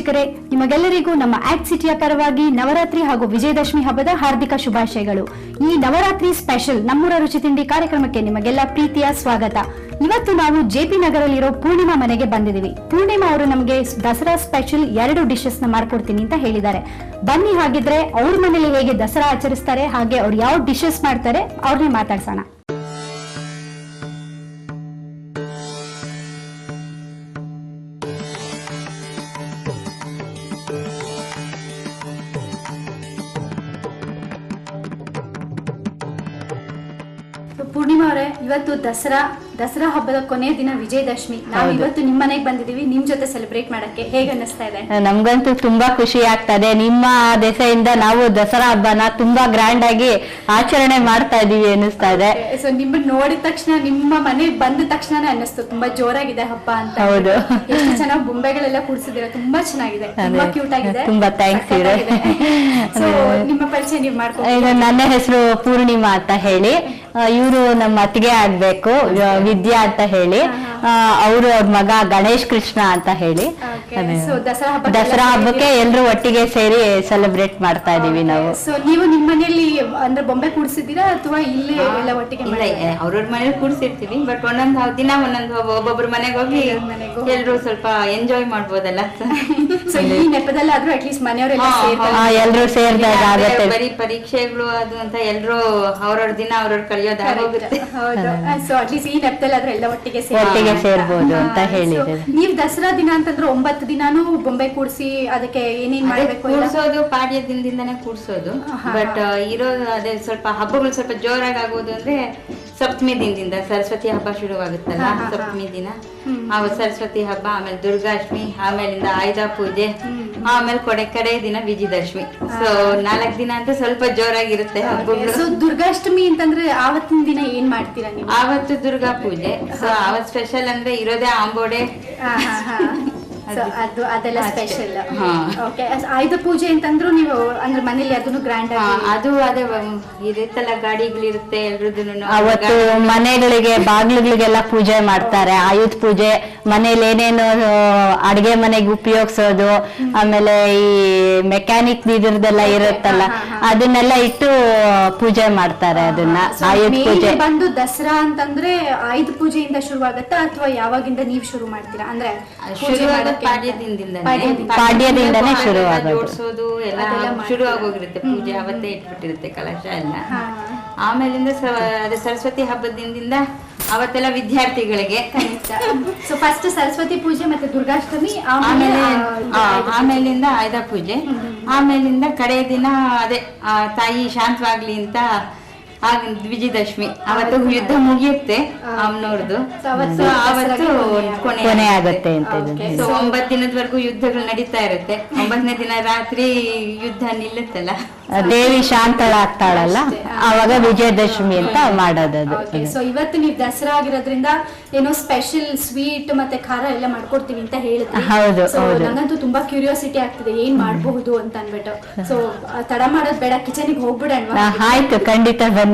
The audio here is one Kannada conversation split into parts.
ವೀಕ್ಷಕರೇ, ನಿಮಗೆಲ್ಲರಿಗೂ ನಮ್ಮ ಆಕ್ಟ್ ಸಿಟಿಯ ಪರವಾಗಿ ನವರಾತ್ರಿ ಹಾಗೂ ವಿಜಯದಶಮಿ ಹಬ್ಬದ ಹಾರ್ದಿಕ ಶುಭಾಶಯಗಳು. ಈ ನವರಾತ್ರಿ ಸ್ಪೆಷಲ್ ನಮ್ಮೂರ ರುಚಿ ತಿಂಡಿ ಕಾರ್ಯಕ್ರಮಕ್ಕೆ ನಿಮಗೆಲ್ಲ ಪ್ರೀತಿಯ ಸ್ವಾಗತ. ಇವತ್ತು ನಾವು ಜೆಪಿ ನಗರಲ್ಲಿರೋ ಪೂರ್ಣಿಮಾ ಮನೆಗೆ ಬಂದಿದ್ದೀವಿ. ಪೂರ್ಣಿಮಾ ಅವರು ನಮಗೆ ದಸರಾ ಸ್ಪೆಷಲ್ 2 ಡಿಶಸ್ ನ ಮಾಡ್ಕೊಡ್ತೀನಿ ಅಂತ ಹೇಳಿದ್ದಾರೆ. ಬನ್ನಿ ಹಾಗಿದ್ರೆ ಅವ್ರ ಮನೇಲಿ ಹೇಗೆ ದಸರಾ ಆಚರಿಸ್ತಾರೆ, ಹಾಗೆ ಅವ್ರು ಯಾವ ಡಿಶಸ್ ಮಾಡ್ತಾರೆ ಅವ್ರನ್ನೇ ಮಾತಾಡ್ಸೋಣ. ಪೂರ್ಣಿಮಾ ಅವರೇ, ಇವತ್ತು ದಸರಾ ಹಬ್ಬದ ಕೊನೆಯ ದಿನ ವಿಜಯದಶಮಿ. ನಾವು ಇವತ್ತು ನಿಮ್ಮ ಮನೆಗೆ ಬಂದಿದೀವಿ, ನಿಮ್ ಜೊತೆ ಸೆಲೆಬ್ರೇಟ್ ಮಾಡಕ್ಕೆ. ಹೇಗೆ ಅನ್ನಿಸ್ತಾ ಇದೆ? ನಮ್ಗಂತೂ ತುಂಬಾ ಖುಷಿ ಆಗ್ತದೆ. ನಿಮ್ಮ ದೆಸೆಯಿಂದ ನಾವು ದಸರಾ ಹಬ್ಬನ ತುಂಬಾ ಗ್ರ್ಯಾಂಡ್ ಆಗಿ ಆಚರಣೆ ಮಾಡ್ತಾ ಇದೀವಿ ಅನ್ನಿಸ್ತಾ ಇದೆ. ಸೊ ನಿಮ್ಮನ್ನ ನೋಡಿದ ತಕ್ಷಣ, ನಿಮ್ಮ ಮನೆಗೆ ಬಂದ ತಕ್ಷಣನೇ ಅನ್ನಿಸ್ತು ತುಂಬಾ ಜೋರಾಗಿದೆ ಹಬ್ಬ ಅಂತ. ಹೌದು, ಎಷ್ಟು ಚೆನ್ನಾಗಿ ಬೊಂಬೆಗಳೆಲ್ಲ ಕೂಡಿಸಿದಿರ, ತುಂಬಾ ಚೆನ್ನಾಗಿದೆ, ತುಂಬಾ ಕ್ಯೂಟ್ ಆಗಿದೆ. ತುಂಬಾ ಥ್ಯಾಂಕ್ಸ್ ಇದೆ. ನಿಮ್ಮ ಪರಿಚಯ ನೀವು ಮಾಡ್ಕೊಂಡು. ನನ್ನ ಹೆಸರು ಪೂರ್ಣಿಮಾ ಅಂತ ಹೇಳಿ, ಇವರು ನಮ್ಮ ಅತ್ತಿಗೆ ಆಗ್ಬೇಕು, ವಿದ್ಯಾ ಅಂತ ಹೇಳಿ. ಅವರು ಅವ್ರ ಮಗ ಗಣೇಶ್ ಕೃಷ್ಣ ಅಂತ ಹೇಳಿ. ದಸರಾ ಹಬ್ಬಕ್ಕೆ ಎಲ್ರು ಒಟ್ಟಿಗೆ ಸೇರಿ ಸೆಲೆಬ್ರೇಟ್ ಮಾಡ್ತಾ ಇದೀವಿ ನಾವು. ಸೊ ನೀವು ನಿಮ್ಮ ಮನೆಯಲ್ಲಿ ಅಂದ್ರೆ ಬೊಂಬೆ ಕೂಡಿಸಿದ್ದೀರಾ ಅಥವಾ ಇಲ್ಲೇ ಎಲ್ಲ ಒಟ್ಟಿಗೆ? ಅವ್ರವ್ರ ಮನೇಲಿ ಕೂಡಿಸಿರ್ತೀವಿ, ಬಟ್ ಒಂದೊಂದು ದಿನ ಒಂದೊಂದು ಒಬ್ಬೊಬ್ರ ಮನೆಗೆ ಹೋಗಿ ಎಲ್ರು ಸ್ವಲ್ಪ ಎಂಜಾಯ್ ಮಾಡ್ಬೋದಲ್ಲ. ಸೊ ಈ ನೆಪದಲ್ಲಾದ್ರೂ ಅಟ್ಲೀಸ್ಟ್ ಮನೆಯವರೆಲ್ಲ ಎಲ್ರು ಸೇರಿದಾಗ ಆಗುತ್ತೆ. ಬರೀ ಪರೀಕ್ಷೆಗಳು ಅದು ಅಂತ ಎಲ್ರು ಅವ್ರವ್ರ ದಿನ ಅವ್ರವ್ರ ಕಳಿಯೋದಾಗುತ್ತೆ. ಸೊ ಅಟ್ಲೀಸ್ಟ್ ಈ ನೆಪದಲ್ಲಾದ್ರೂ ಎಲ್ಲ ಒಟ್ಟಿಗೆ ಸೇರ್ಬೋದು ಅಂತ ಹೇಳಿದ್ರೆ. ನೀವ್ ದಸರಾ ದಿನ ಅಂತಂದ್ರೆ 9 ದಿನಾನು ಬೊಂಬೆ ಕೂಡಿಸಿ ಅದಕ್ಕೆ ಏನೇನ್ ಮಾಡ್ಬೇಕು? ಕೂಡ್ಸೋದು ಪಾಡ್ಯ ದಿನದಿಂದಾನೇ ಕೂಡ್ಸೋದು. ಬಟ್ ಇರೋದು ಅದೇ ಸ್ವಲ್ಪ ಹಬ್ಬಗಳು ಸ್ವಲ್ಪ ಜೋರಾಗಿ ಆಗೋದು ಅಂದ್ರೆ ಸಪ್ತಮಿ ದಿನದಿಂದ. ಸರಸ್ವತಿ ಹಬ್ಬ ಶುರುವಾಗುತ್ತಲ್ಲ ಸಪ್ತಮಿ ದಿನ, ಆವತ್ತು ಸರಸ್ವತಿ ಹಬ್ಬ, ಆಮೇಲೆ ದುರ್ಗಾಷ್ಟಮಿ, ಆಮೇಲಿಂದ ಆಯುಧ ಪೂಜೆ, ಆಮೇಲೆ ಕಡೆ ದಿನ ವಿಜಯದಶಮಿ. ಸೊ 4 ದಿನ ಅಂತ ಸ್ವಲ್ಪ ಜೋರಾಗಿರುತ್ತೆ ಹಬ್ಬಗಳು. ಸೊ ದುರ್ಗಾಷ್ಟಮಿ ಅಂತಂದ್ರೆ ಆವತ್ತಿನ ದಿನ ಏನ್ ಮಾಡ್ತೀರಾ ನೀವು? ಆವತ್ತು ದುರ್ಗಾ ಪೂಜೆ. ಸೊ ಆವತ್ತು ಸ್ಪೆಷಲ್ ಅಂದ್ರೆ ಇರೋದೇ ಆಂಬೋಡೆ, ಅದೆಲ್ಲ ಸ್ಪೆಷಲ್. ಆಯುಧ ಪೂಜೆ ಅಂತಂದ್ರು ನೀವು ಅಂದ್ರೆ ಮನೇಲಿ ಅದನ್ನು ಗ್ರ್ಯಾಂಡ್ ಅದು ಅದೇ ಇರುತ್ತಲ್ಲ, ಗಾಡಿಗಳಿರುತ್ತೆ ಎಲ್ರದ್ದು. ಅವತ್ತು ಮನೆಗಳಿಗೆ ಬಾಗ್ಲುಗಳಿಗೆಲ್ಲ ಪೂಜೆ ಮಾಡ್ತಾರೆ. ಆಯುಧ ಪೂಜೆ, ಮನೇಲಿ ಏನೇನು ಅಡಿಗೆ ಮನೆಗೆ ಉಪಯೋಗಿಸೋದು, ಆಮೇಲೆ ಈ ಮೆಕ್ಯಾನಿಕ್ ಇದ್ರದೆಲ್ಲ ಇರುತ್ತಲ್ಲ ಅದನ್ನೆಲ್ಲ ಇಟ್ಟು ಪೂಜೆ ಮಾಡ್ತಾರೆ. ಅದನ್ನ ಆಯುಧ ಪೂಜೆ ಬಂದು ದಸರಾ ಅಂತಂದ್ರೆ ಆಯುಧ ಪೂಜೆಯಿಂದ ಶುರುವಾಗತ್ತಾ ಅಥವಾ ಯಾವಾಗಿಂದ ನೀವು ಶುರು ಮಾಡ್ತೀರಾ? ಅಂದ್ರೆ ಪಾಡ್ಯದಿಂದನೇ ಶುರು ಜೋಡಿಸೋದು ಎಲ್ಲ ಶುರು ಆಗೋಗಿರುತ್ತೆ. ಪೂಜೆ ಅವತ್ತೇ ಇಟ್ಬಿಟ್ಟಿರುತ್ತೆ ಕಲಶ ಎಲ್ಲ. ಆಮೇಲಿಂದ ಅದೇ ಸರಸ್ವತಿ ಹಬ್ಬದ ದಿನದಿಂದ ಅವತ್ತೆಲ್ಲ ವಿದ್ಯಾರ್ಥಿಗಳಿಗೆ. ಸೊ ಫಸ್ಟ್ ಸರಸ್ವತಿ ಪೂಜೆ ಮತ್ತೆ ದುರ್ಗಾಷ್ಟಮಿ, ಆಮೇಲಿಂದ ಆಯುಧ ಪೂಜೆ, ಆಮೇಲಿಂದ ಕಡೆ ದಿನ ಅದೇ ತಾಯಿ ಶಾಂತವಾಗ್ಲಿ ಅಂತ ವಿಜಯದಶಮಿ. ಅವತ್ತು ಯುದ್ಧ ಮುಗಿಯುತ್ತೆ ಅಮ್ಮನವ್ರದ್ದು, ಅವತ್ತು ಕೊನೆ ಆಗುತ್ತೆ ಅಂತ. ಸೊ 9 ದಿನದವರೆಗೂ ಯುದ್ಧಗಳು ನಡೀತಾ ಇರುತ್ತೆ. 9ನೇ ದಿನ ರಾತ್ರಿ ಯುದ್ಧ ನಿಲ್ಲುತ್ತಲ್ಲ, ದೇವಿ ಶಾಂತಳಾಗ್ತಾಳಲ್ಲ, ಅವಾಗ ವಿಜಯದಶಮಿ ಅಂತ ಮಾಡೋದು. ಸೊ ಇವತ್ತು ನೀವು ದಸರಾ ಆಗಿರೋದ್ರಿಂದ ಏನೋ ಸ್ಪೆಷಲ್ ಸ್ವೀಟ್ ಮತ್ತೆ ಖಾರ ಎಲ್ಲ ಮಾಡ್ಕೊಡ್ತೀವಿ ಅಂತ ಹೇಳಿದ್ರಿ. ಹೌದು, ನಂಗಂತೂ ತುಂಬಾ ಕ್ಯೂರಿಯಾಸಿಟಿ ಆಗ್ತಿದೆ ಏನ್ ಮಾಡಬಹುದು ಅಂತ ಅನ್ಬಿಟ್ಟು. ಸೊ ತಡ ಮಾಡೋದ್ ಬೇಡ, ಕಿಚನ್ಗೆ ಹೋಗ್ಬಿಡೋಣ. ಆಯ್ತು, ಖಂಡಿತ ಬನ್ನಿ.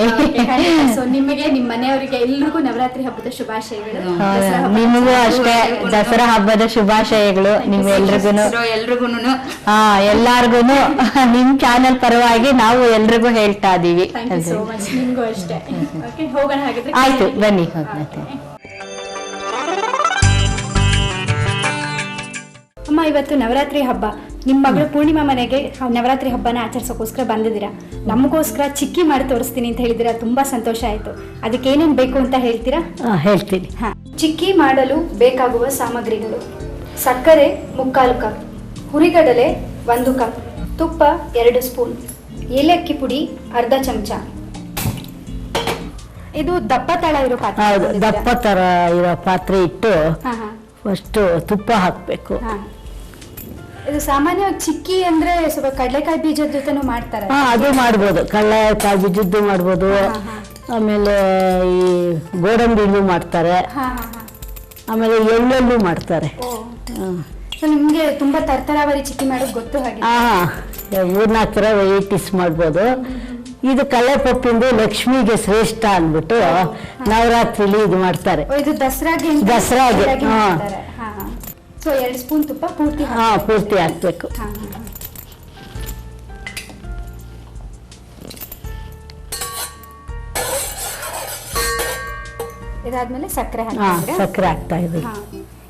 ಸೊ ನಿಮಗೆ, ನಿಮ್ಮ ಮನೆಯವರಿಗೆ ಎಲ್ರಿಗೂ ನವರಾತ್ರಿ ಹಬ್ಬದ ಶುಭಾಶಯಗಳು. ನಿಮಗೂ ಅಷ್ಟೇ ದಸರಾ ಹಬ್ಬದ ಶುಭಾಶಯಗಳು. ನೀವು ಎಲ್ರಿಗೂನು ಎಲ್ಲಾರ್ಗುನು ನಿಮ್ ಚಾನೆಲ್ ಪರವಾಗಿ ನಾವು ಎಲ್ರಿಗೂ ಹೇಳ್ತಾ ಇದೀವಿ. ನಿಮ್ಗೂ ಅಷ್ಟೇ. ಹೋಗೋಣ ಹಾಗಿದ್ರೆ. ಆಯ್ತು, ಬನ್ನಿ. ಅಮ್ಮ, ಇವತ್ತು ನವರಾತ್ರಿ ಹಬ್ಬ. ನಿಮ್ಮ ಮಗಳು ಪೂರ್ಣಿಮಾ ಮನೆಗೆ ನವರಾತ್ರಿ ಹಬ್ಬನ ಆಚರಿಸೋಕೋಸ್ಕರ ಬಂದಿದ್ದೀರಾ. ನಮಗೋಸ್ಕರ ಚಿಕ್ಕಿ ಮಾಡಿ ತೋರಿಸ್ತೀನಿ ಅಂತ ಹೇಳಿದಿರಾ, ತುಂಬಾ ಸಂತೋಷ ಆಯ್ತು. ಅದಕ್ಕೆ ಏನೇನು ಬೇಕು ಅಂತ ಹೇಳ್ತೀರಾ? ಹೇಳ್ತೀನಿ. ಚಿಕ್ಕಿ ಮಾಡಲು ಬೇಕಾಗುವ ಸಾಮಗ್ರಿಗಳು: ಸಕ್ಕರೆ 3/4 ಕಪ್, ಹುರಿಗಡಲೆ 1 ಕಪ್, ತುಪ್ಪ 2 ಸ್ಪೂನ್, ಏಲಕ್ಕಿ ಪುಡಿ ಅರ್ಧ ಚಮಚ. ಇದು ದಪ್ಪ ತಳ ಇರೋ ಪಾತ್ರೆ. ದಪ್ಪ ತರ ಇರೋ ಪಾತ್ರೆ ಇಟ್ಟು ಫಸ್ಟ್ ತುಪ್ಪ ಹಾಕ್ಬೇಕು. ಇದು ಸಾಮಾನ್ಯವಾಗಿ ಚಿಕ್ಕಿ ಅಂದ್ರೆ ಸ್ವಲ್ಪ ಕಡಲೆಕಾಯಿ ಬೀಜದ ಜೊತೆನೂ ಮಾಡ್ತಾರೆ. ಅದು ಮಾಡ್ಬೋದು, ಕಡಲೆಕಾಯಿ ಬೀಜದ್ದು ಮಾಡ್ಬೋದು, ಆಮೇಲೆ ಈ ಗೋಡಂಬಿನೂ ಮಾಡ್ತಾರೆ, ಆಮೇಲೆ ಎಳ್ಳಲ್ಲೂ ಮಾಡ್ತಾರೆ. ನಿಮ್ಗೆ ತುಂಬಾ ತರತರಾವರಿ ಚಿಕ್ಕಿ ಮಾಡೋದು ಗೊತ್ತು ಹಾಗೆ? 3-4 ತರ ವೆರೈಟೀಸ್ ಮಾಡ್ಬೋದು. ಇದು ಕಳ್ಳೆಪಪ್ಪಿಂದು ಲಕ್ಷ್ಮಿಗೆ ಶ್ರೇಷ್ಠ ಅಂದ್ಬಿಟ್ಟು ನವರಾತ್ರಿಲಿ ಇದು ಮಾಡ್ತಾರೆ. ಇದು ದಸರಾಗೆ. ಸೊ 2 ಸ್ಪೂನ್ ತುಪ್ಪ ಪೂರ್ತಿ ಪೂರ್ತಿ ಹಾಕ್ಬೇಕು. ಇದಾದ್ಮೇಲೆ ಸಕ್ಕರೆ ಸಕ್ಕರೆ ಹಾಕ್ತಾ ಇದ್ದೀವಿ.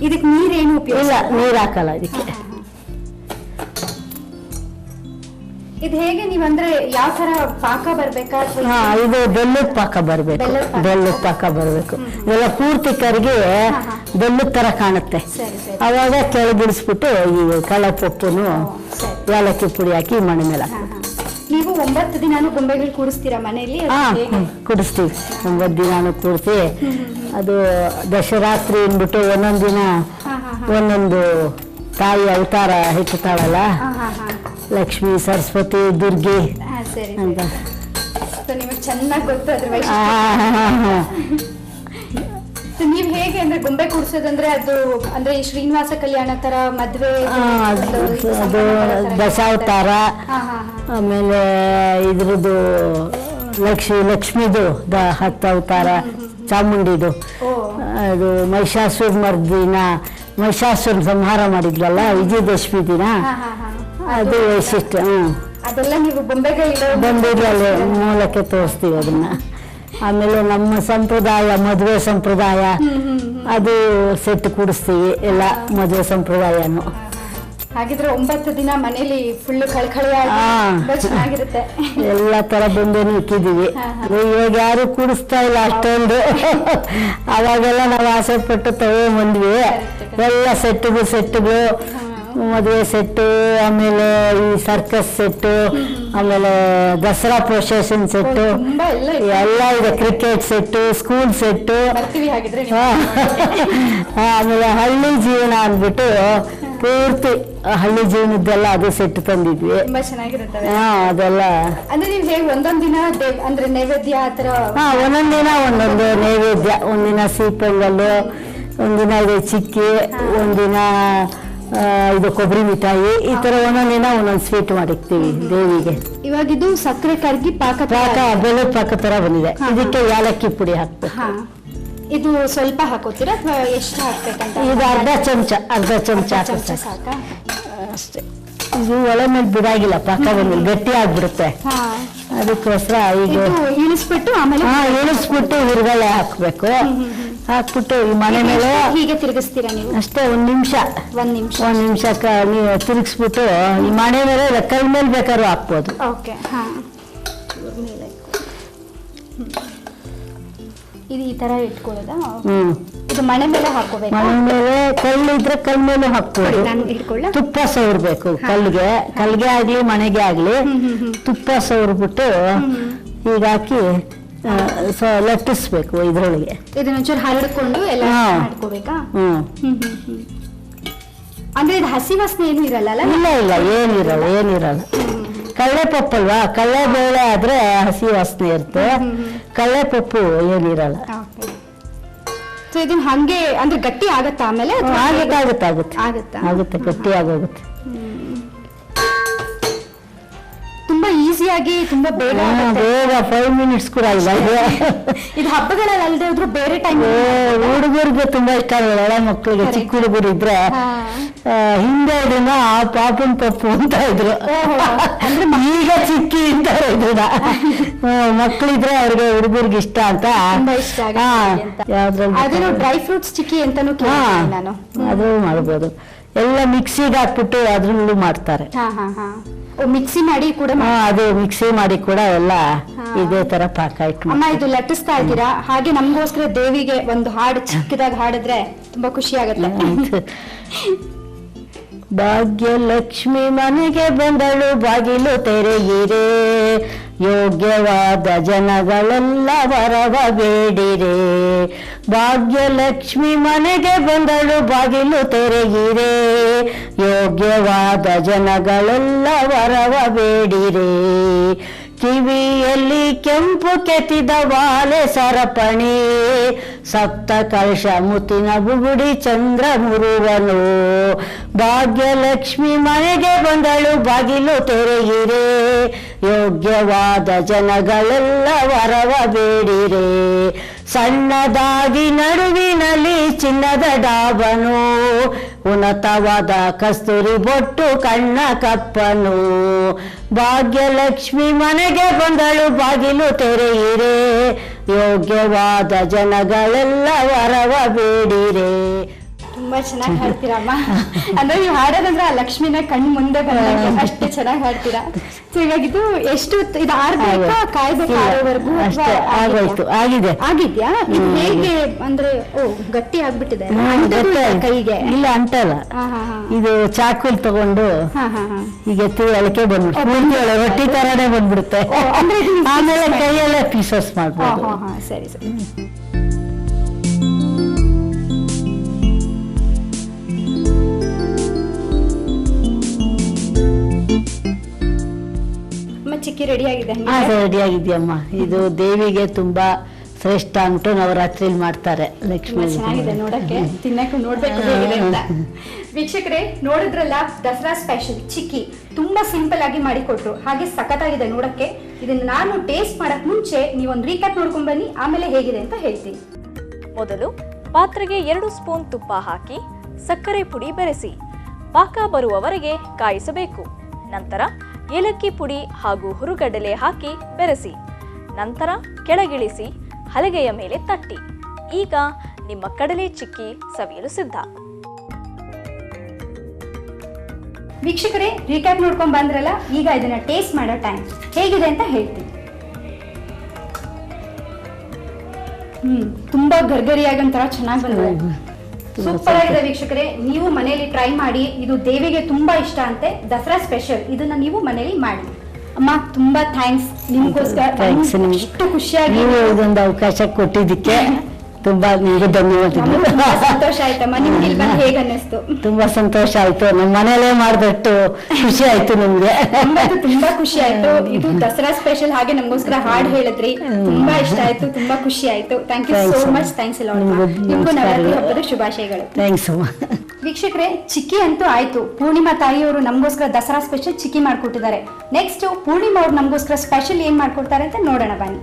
ಇದಕ್ಕೆ ನೀರೇನು ಉಪಯೋಗ ಇಲ್ಲ, ನೀರು ಹಾಕಲ್ಲ ಇದಕ್ಕೆ. ಇದು ಹೇಗೆ ನೀವಂದ್ರೆ ಯಾವ ತರ ಪಾಕ ಬರ್ಬೇಕಾ? ಇದು ಬೆಲ್ಲದ ಪಾಕ ಬರ್ಬೇಕು. ಬೆಲ್ಲದ ಪಾಕ ಬರ್ಬೇಕು. ಇದೆಲ್ಲ ಪೂರ್ತಿ ಕರಿಗೆ ಬೆಲ್ಲದ ತರ ಕಾಣುತ್ತೆ. ಅವಾಗ ಕೆಳಗಿಡಿಸ್ಬಿಟ್ಟು ಈ ಕಳ್ಳಪಪ್ಪುನು ಏಲಕ್ಕಿ ಪುಡಿ ಹಾಕಿ ಮಣೆ ಮೇಲೆ ಹಾಕ್ಬೇಕು. ನೀವು 9 ದಿನಾನು ಗೊಂಬೆಗಳು ಕೂಡಿಸ್ತೀರಾ ಮನೆಯಲ್ಲಿ? ಕೂಡಿಸ್ತೀವಿ. 9 ದಿನಾನು ಕೂಡಿಸಿ ಅದು ದಶರಾತ್ರಿ ಅಂದ್ಬಿಟ್ಟು ಒಂದೊಂದು ದಿನ ಒಂದೊಂದು ತಾಯಿ ಅವತಾರ ಹೆಚ್ಚುತ್ತಾಳಲ್ಲ, ಲಕ್ಷ್ಮಿ, ಸರಸ್ವತಿ, ದುರ್ಗಿ ಅಂತ. ನಿಮಗೆ ಚೆನ್ನಾಗಿ ಗೊತ್ತು ಅದ್ರ ಬಗ್ಗೆ. ನೀವ್ ಹೇಗೆ ಅಂದ್ರೆ ಗೊಂಬೆ ಕೂಡ್ಸೋದಂದ್ರೆ ಅದು ಅಂದ್ರೆ ಈ ಶ್ರೀನಿವಾಸ ಕಲ್ಯಾಣ ತರ ಮದ್ವೆ ಅದು ದಶಾವತಾರ, ಆಮೇಲೆ ಇದ್ರದ್ದು ಲಕ್ಷ್ಮಿದು 10 ಅವತಾರ, ಚಾಮುಂಡಿದು, ಅದು ಮಹಿಷಾಸುರ ಮರ್ದಿನ ಮಹಿಷಾಸುರ ಸಂಹಾರ ಮಾಡಿದ್ಲಲ್ಲ ವಿಜಯದಶಮಿ ದಿನ, ಅದು ವೈಶಿಷ್ಟ್ಯ. ಅದೆಲ್ಲ ನೀವು ಬೊಂಬೆಗಳಲ್ಲಿ ಮೂಲಕ್ಕೆ ತೋರಿಸ್ತೀವಿ ಅದನ್ನ. ಆಮೇಲೆ ನಮ್ಮ ಸಂಪ್ರದಾಯ ಮದುವೆ ಸಂಪ್ರದಾಯ ಅದು ಸೆಟ್ ಕೂಡಿಸ್ತೀವಿ ಎಲ್ಲ ಮದುವೆ ಸಂಪ್ರದಾಯನು. ಹಾಗಿದ್ರೆ 9 ದಿನ ಮನೇಲಿ ಫುಲ್ ಚೆನ್ನಾಗಿರುತ್ತೆ. ಎಲ್ಲ ತರ ಬೊಂಬೆನು ಇಕ್ಕಿದೀವಿ. ಇವಾಗ ಯಾರು ಕೂಡಿಸ್ತಾ ಇಲ್ಲ ಅಷ್ಟೊಂದು. ಅವಾಗೆಲ್ಲ ನಾವು ಆಸೆ ಪಟ್ಟು ತಗೊಂಡ್ಬಂದ್ವಿ ಎಲ್ಲ ಸೆಟ್ಗಳು, ಮದುವೆ ಸೆಟ್ಟು, ಆಮೇಲೆ ಈ ಸರ್ಕಸ್ ಸೆಟ್ಟು, ಆಮೇಲೆ ದಸರಾ ಪ್ರೊಸೆಷನ್ ಸೆಟ್ಟು ಎಲ್ಲ ಇದೆ, ಕ್ರಿಕೆಟ್ ಸೆಟ್ಟು, ಸ್ಕೂಲ್ ಸೆಟ್ಟು, ಆಮೇಲೆ ಹಳ್ಳಿ ಜೀವನ ಅಂದ್ಬಿಟ್ಟು ಪೂರ್ತಿ ಹಳ್ಳಿ ಜೀವನದ್ದೆಲ್ಲ ಅದು ಸೆಟ್ಟು ತಂದಿದ್ವಿ. ಅದೆಲ್ಲ ಅಂದ್ರೆ ನೀವು ಹೇಗೆ ಒಂದೊಂದ್ ದಿನ ಅಂದ್ರೆ ನೈವೇದ್ಯ ಆತರ? ಒಂದೊಂದ್ ದಿನ ಒಂದೊಂದು ನೈವೇದ್ಯ. ಒಂದಿನ ಸೀಪೊಂಗಲ್ಲು, ಒಂದಿನ ಇದು ಚಿಕ್ಕಿ, ಒಂದಿನ ಇದು ಕೊಬ್ಬರಿ ಮಿಠಾಯಿ, ಈ ತರ ಒಂದೊಂದಿನ ಒಂದೊಂದು ಸ್ವೀಟ್ ಮಾಡಿರ್ತೀವಿ ದೇವಿಗೆ. ಇವಾಗ ಇದು ಸಕ್ಕರೆ ಕರ್ಗಿ ಪಾಕ ಬೆಲ್ಲದ ಪಾಕ ತರ ಬಂದಿದೆ. ಇದಕ್ಕೆ ಏಲಕ್ಕಿ ಪುಡಿ ಹಾಕ್ಬೇಕು. ಇದು ಸ್ವಲ್ಪ ಹಾಕೋತೀರಾ ಅಥವಾ ಎಷ್ಟು ಹಾಕ್ಬೇಕಂತ? ಇದು ಅರ್ಧ ಚಮಚ ಸಾಕ ಅಷ್ಟೇ. ಇದು ಒಲೆ ಮೇಲೆ ಬಿಡಾಗಿಲ್ಲ, ಪಾಕ ಬಂದಿಲ್ಲ, ಗಟ್ಟಿ ಆಗ್ಬಿಡುತ್ತೆ. ಅದಕ್ಕೋಸ್ಕರ ಈಗ ಇಳಿಸ್ಬಿಟ್ಟು ಆಮೇಲೆ ಇಳಿಸ್ಬಿಟ್ಟು ಹುರ್ಗಳೆ ಹಾಕ್ಬೇಕು. ಹಾಕ್ಬಿಟ್ಟು ಈ ಮನೆ ಮೇಲೆ ಹೀಗೆ ತಿರುಗಿಸ್ತೀರಾ ನೀವು? ಅಷ್ಟೇ, ಒಂದ್ ನಿಮಿಷ ನೀವು ತಿರುಗಿಸ್ಬಿಟ್ಟು ಈ ಮನೆ ಮೇಲೆ ಕೈ ಮೇಲೆ ಬೇಕಾದ್ರೂ ಹಾಕ್ಬೋದು. ಇದು ಈ ತರ ಇಟ್ಕೊಳ್ಳೋದಾ? ಇದು ಮನೆ ಮೇಲೆ ಹಾಕೋಬೇಕು. ಮನೆ ಮೇಲೆ ಕಲ್ಲು ಇದ್ರೆ ಕಲ್ ಮೇಲೆ ಹಾಕ್ಬೋದು. ತುಪ್ಪ ಸವರ್ಬೇಕು ಕಲ್ಗೆ ಆಗ್ಲಿ ಮನೆಗೆ ಆಗ್ಲಿ ತುಪ್ಪ ಸವರ್ಬಿಟ್ಟು ಈಗ ಹಾಕಿ ಲಟ್ಟಿಸ್ಬೇಕು. ಇದ್ರೊಳಗೆ ಇದನ್ನೊಂಚೂರು ಹರಡ್ಕೊಂಡು ಎಲ್ಲ ಮಾಡ್ಕೋಬೇಕಾ? ಅಂದ್ರೆ ಇದು ಹಸಿ ವಾಸನೆ ಏನು ಇರಲ್ಲ? ಇಲ್ಲ ಏನಿರಲ್ಲ. ಕಳ್ಳೆಪಪ್ಪಲ್ವಾ, ಕಳ್ಳೆಬೇಳೆ ಆದ್ರೆ ಹಸಿ ವಾಸನೆ ಇರುತ್ತೆ, ಕಳ್ಳೆಪಪ್ಪು ಏನಿರಲ್ಲ. ಇದನ್ನ ಹಂಗೆ ಅಂದ್ರೆ ಗಟ್ಟಿ ಆಗತ್ತಾ ಆಮೇಲೆ? ಆಗುತ್ತೆ, ಗಟ್ಟಿ ಆಗೋಗುತ್ತೆ. ತುಂಬಾ ಈಸಿಯಾಗಿ ತುಂಬಾ ಬೇಗ 5 ಮಿನಿಟ್ಸ್ ಕೂಡ ಇಲ್ಲ. ಇದು ಹಬ್ಬಗಳಲ್ಲಿ ಅಲ್ಲದೆ ಹೋದ್ರು ಬೇರೆ ಟೈಮ್ ಹುಡುಗರಿಗೆ ತುಂಬಾ ಇಷ್ಟ ಆಗೋದು. ಎಳೆ ಮಕ್ಕಳಿಗೆ, ಚಿಕ್ಕ ಹುಡುಗರು ಇದ್ರೆ ಹಿಂದೆ ಇದನ್ನ ಪಾಪನ್ ಪಪ್ಪು ಅಂತ ಇದ್ರು, ಈಗ ಚಿಕ್ಕಿ ಅಂತಾರೆ ಇದನ್ನ. ಮಕ್ಕಳಿದ್ರೆ ಅವ್ರಿಗೆ ಹುಡುಗರಿಗೆ ಇಷ್ಟ ಅಂತ. ಯಾವ್ದ್ರಲ್ಲಿ ಡ್ರೈ ಫ್ರೂಟ್ಸ್ ಚಿಕ್ಕಿ ಅಂತಾನು ನಾನು ಅದು ಮಾಡ್ಬೋದು. ಎಲ್ಲ ಮಿಕ್ಸಿಗೆ ಹಾಕ್ಬಿಟ್ಟು ಅದ್ರಲ್ಲೂ ಮಾಡ್ತಾರೆ. ಮಿಕ್ಸಿ ಮಾಡಿ ಕೂಡ ಅದು ಮಿಕ್ಸಿ ಮಾಡಿ ಕೂಡ ಎಲ್ಲ ಇದೇ ತರ ಪಾಕ ಇಟ್ಟು. ಅಮ್ಮ ಇದು ಲಟ್ಟಿಸ್ತಾ ಇದ್ದೀರಾ, ಹಾಗೆ ನಮಗೋಸ್ಕರ ದೇವಿಗೆ ಒಂದು ಹಾಡು ಚಿಕ್ಕದಾಗಿ ಹಾಡಿದ್ರೆ ತುಂಬಾ ಖುಷಿ ಆಗುತ್ತೆ. ಭಾಗ್ಯಲಕ್ಷ್ಮಿ ಮನೆಗೆ ಬಂದಳು, ಬಾಗಿಲು ತೆರೆಯಿರೆ, ಯೋಗ್ಯವಾದ ಜನಗಳೆಲ್ಲ ವರವ ಬೇಡಿರೆ. ಭಾಗ್ಯಲಕ್ಷ್ಮಿ ಮನೆಗೆ ಬಂದಳು, ಬಾಗಿಲು ತೆರೆಯಿರೆ, ಯೋಗ್ಯವಾದ ಜನಗಳೆಲ್ಲ ವರವ ಬೇಡಿರೆ. ಕಿವಿಯಲ್ಲಿ ಕೆಂಪು ಕೆತ್ತಿದ ಬಾಲೆ ಸರಪಣಿ, ಸಪ್ತ ಕಲಶ ಮುತ್ತಿನ ಬುಗುಡಿ ಚಂದ್ರ ಮುರುವನು. ಭಾಗ್ಯಲಕ್ಷ್ಮಿ ಮನೆಗೆ ಬಂದಳು, ಬಾಗಿಲು ತೆರೆಯಿರೆ, ಯೋಗ್ಯವಾದ ಜನಗಳೆಲ್ಲ ವರವ ಬೇಡಿರೆ. ಸಣ್ಣದಾಗಿ ನಡುವಿನಲ್ಲಿ ಚಿನ್ನದ ಡಾಬನು, ಉನ್ನತವಾದ ಕಸ್ತೂರಿ ಬೊಟ್ಟು ಕಣ್ಣ ಕಪ್ಪನು. ಭಾಗ್ಯಲಕ್ಷ್ಮಿ ಮನೆಗೆ ಬಂದಳು ಬಾಗಿಲು ತೆರೆಯಿರೆ, ಯೋಗ್ಯವಾದ ಜನಗಳೆಲ್ಲ ವರವ ಬೇಡಿರೆ. ತುಂಬಾ ಚೆನ್ನಾಗಿ ಹಾಡ್ತೀರಮ್ಮ. ಅಂದ್ರೆ ನೀವು ಹಾಡೋದಂದ್ರೆ ಆ ಲಕ್ಷ್ಮಿನ ಕಣ್ಣು ಮುಂದೆ ಬಂದಂಗೆ ಅಷ್ಟು ಚೆನ್ನಾಗಿ ಹಾಡ್ತೀರಾ. ಸೊ ಇವಾಗ ಎಷ್ಟು ಇದು ಆರ್ಬೇಕಾ ಕಾಯ್ಬೇಕಾ ಆರೋವರೆಗೂ? ಅಷ್ಟೇ ಆಗೋಯ್ತು, ಆಗಿದೆ. ಆಗಿದ್ಯಾ? ಇದು ಹೇಗೆ ಅಂದ್ರೆ ಗಟ್ಟಿ ಆಗ್ಬಿಟ್ಟಿದೆ ಕೈಗೆ? ಇಲ್ಲ ಅಂಟಲ್ಲ, ಇದು ಚಾಕುಲ್ ತಗೊಂಡು ಈಗ ಅಳಕೆ ಬಂದ್ಬಿಡುತ್ತೆ, ರೊಟ್ಟಿ ತರಾನೇ ಬಂದ್ಬಿಡುತ್ತೆ. ಆಮೇಲೆ ಕೈಯಲ್ಲೇ ಪೀಸಸ್ ಮಾಡ್ಬೋದು. ಸರಿ ಸರಿ. ಚಿಕ್ಕಿ ರೆಡಿ ಆಗಿದೆ? ರೆಡಿ ಆಗಿದ್ಯಮ್ಮ. ಇದು ದೇವಿಗೆ ತುಂಬಾ ಶ್ರೇಷ್ಠ ಅಂಟು ನವರಾತ್ರಿಲಿ ಮಾಡ್ತಾರೆ. ಲಕ್ಷ್ಮಿ ಚೆನ್ನಾಗಿದೆ ನೋಡಕ್ಕೆ, ತಿನ್ನಕ್ಕೆ ನೋಡ್ಬೇಕು ಹೇಗಿದೆ ಅಂತ. ವೀಕ್ಷಕರೇ ನೋಡಿದ್ರಲ್ಲ, ದಸರಾ ಸ್ಪೆಷಲ್ ಚಿಕ್ಕಿ ತುಂಬಾ ಸಿಂಪಲ್ ಆಗಿ ಮಾಡಿಕೊಟ್ರು, ಹಾಗೆ ಸಖತ್ತಾಗಿದೆ ನೋಡಕ್ಕೆ. ಇದನ್ನ ನಾನು ಟೇಸ್ಟ್ ಮಾಡಕ್ ಮುಂಚೆ ನೀವೊಂದು ರೀಕ್ಯಾಪ್ ನೋಡ್ಕೊಂಡ್ ಬನ್ನಿ, ಆಮೇಲೆ ಹೇಗಿದೆ ಅಂತ ಹೇಳ್ತೀನಿ. ಮೊದಲು ಪಾತ್ರೆಗೆ 2 ಸ್ಪೂನ್ ತುಪ್ಪ ಹಾಕಿ ಸಕ್ಕರೆ ಪುಡಿ ಬೆರೆಸಿ ಪಾಕ ಬರುವವರೆಗೆ ಕಾಯಿಸಬೇಕು. ನಂತರ ಏಲಕ್ಕಿ ಪುಡಿ ಹಾಗೂ ಹುರುಗಡಲೆ ಹಾಕಿ ಬೆರೆಸಿ ನಂತರ ಕೆಳಗಿಳಿಸಿ ಹಲಗೆಯ ಮೇಲೆ ತಟ್ಟಿ. ಈಗ ನಿಮ್ಮ ಕಡಲೆ ಚಿಕ್ಕಿ ಸವಿಯಲು ಸಿದ್ಧ. ವೀಕ್ಷಕರೇ ರೀಕ್ಯಾಪ್ ನೋಡ್ಕೊಂಡ್ ಬಂದ್ರಲ್ಲ, ಈಗ ಇದನ್ನ ಟೇಸ್ಟ್ ಮಾಡೋ ಟೈಮ್. ಹೇಗಿದೆ ಅಂತ ಹೇಳ್ತೀನಿ. ತುಂಬಾ ಗರ್ಗರಿಯಾಗಿ ಒಂಥರ ಚೆನ್ನಾಗಿ ಬಂದಿದೆ, ಸೂಪರ್ ಆಗಿದೆ. ವೀಕ್ಷಕರೇ ನೀವು ಮನೆಯಲ್ಲಿ ಟ್ರೈ ಮಾಡಿ, ಇದು ದೇವಿಗೆ ತುಂಬಾ ಇಷ್ಟ ಅಂತೆ, ದಸರಾ ಸ್ಪೆಷಲ್. ಇದನ್ನ ನೀವು ಮನೆಯಲ್ಲಿ ಮಾಡಿ. ಅಮ್ಮ ತುಂಬಾ ಥ್ಯಾಂಕ್ಸ್ ನಿಮ್ಗೋಸ್ಕರ, ಇಷ್ಟು ಖುಷಿಯಾಗಿ ಇದೊಂದು ಅವಕಾಶ ಕೊಟ್ಟಿದ್ದಕ್ಕೆ ತುಂಬಾ ನಿಮ್ಗೆ ಧನ್ಯವಾದಗಳು. ಸಂತೋಷ ಆಯ್ತಮ್ಮ. ನಿಮ್ಗೆ ಇಲ್ಲಿ ಬಂದು ಹೇಗೆ ಅನ್ನಿಸ್ತು? ತುಂಬಾ ಸಂತೋಷ ಆಯ್ತು, ನಮ್ಮ ಮನೇಲೆ ಮಾಡ್ದಟ್ಟು ಖುಷಿ ಆಯ್ತು ನಿಮ್ಗೆ. ತುಂಬಾ ಖುಷಿ ಆಯ್ತು. ಇದು ದಸರಾ ಸ್ಪೆಷಲ್, ಹಾಗೆ ನಮಗೋಸ್ಕರ ಹಾಡು ಹೇಳಿದ್ರಿ, ತುಂಬಾ ಇಷ್ಟ ಆಯ್ತು, ತುಂಬಾ ಖುಷಿ ಆಯ್ತು. Thank you so much. Thanks ಎಲ್ಲ. ನಿಮ್ಗೂ ನವರಾತ್ರಿ ಹಬ್ಬದ ಶುಭಾಶಯಗಳು. ಥ್ಯಾಂಕ್ಸ್ ಅಮ್ಮ. ವೀಕ್ಷಕರೇ ಚಿಕ್ಕಿ ಅಂತೂ ಆಯ್ತು. ಪೂರ್ಣಿಮಾ ತಾಯಿಯವರು ನಮಗೋಸ್ಕರ ದಸರಾ ಸ್ಪೆಷಲ್ ಚಿಕ್ಕಿ ಮಾಡ್ಕೊಟ್ಟಿದ್ದಾರೆ. ನೆಕ್ಸ್ಟ್ ಪೂರ್ಣಿಮಾ ಅವ್ರು ನಮಗೋಸ್ಕರ ಸ್ಪೆಷಲ್ ಏನ್ ಮಾಡ್ಕೊಡ್ತಾರೆ ಅಂತ ನೋಡೋಣ ಬನ್ನಿ.